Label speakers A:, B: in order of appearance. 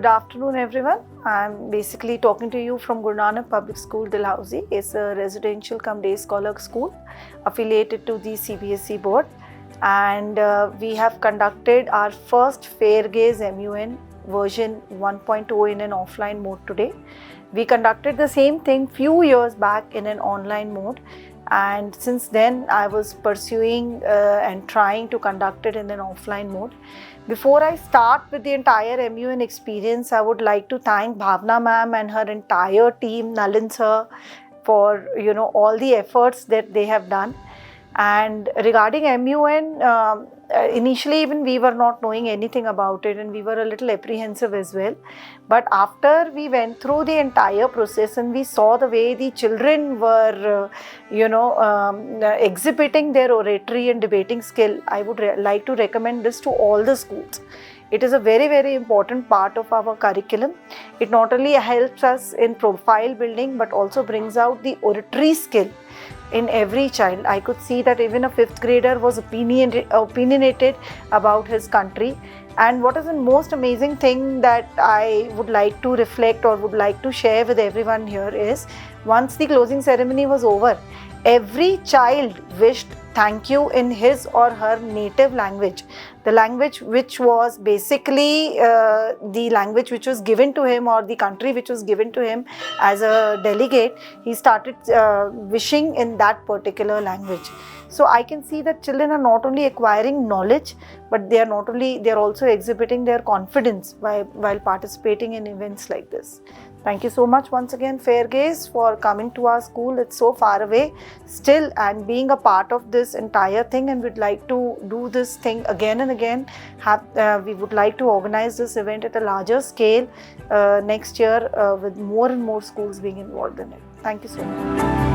A: Good afternoon, everyone. I'm basically talking to you from Guru Nanak Public School, Dalhousie. It's a residential cum day scholar school affiliated to the CBSE board. And we have conducted our first Fair Gaze MUN version 1.0 in an offline mode today. We conducted the same thing few years back in an online mode. And since then, I was pursuing and trying to conduct it in an offline mode. Before I start with the entire MUN experience, I would like to thank Bhavna ma'am and her entire team, Nalin sir, for all the efforts that they have done. And regarding MUN, initially even we were not knowing anything about it and we were a little apprehensive as well. But after we went through the entire process and we saw the way the children were, exhibiting their oratory and debating skill, I would like to recommend this to all the schools. It is a very, very important part of our curriculum. It not only helps us in profile building but also brings out the oratory skill in every child. I could see that even a 5th grader was opinionated about his country. And what is the most amazing thing that I would like to reflect or would like to share with everyone here is, once the closing ceremony was over, every child wished thank you in his or her native language, the language which was basically the language which was given to him, or the country which was given to him as a delegate. He started wishing in that particular language. So I can see that children are not only acquiring knowledge, but they are also exhibiting their confidence while participating in events like this. Thank you so much once again, Fair Gaze, for coming to our school. It's so far away still and being a part of this entire thing, and we'd like to do this thing again and again. We would like to organize this event at a larger scale next year with more and more schools being involved in it. Thank you so much.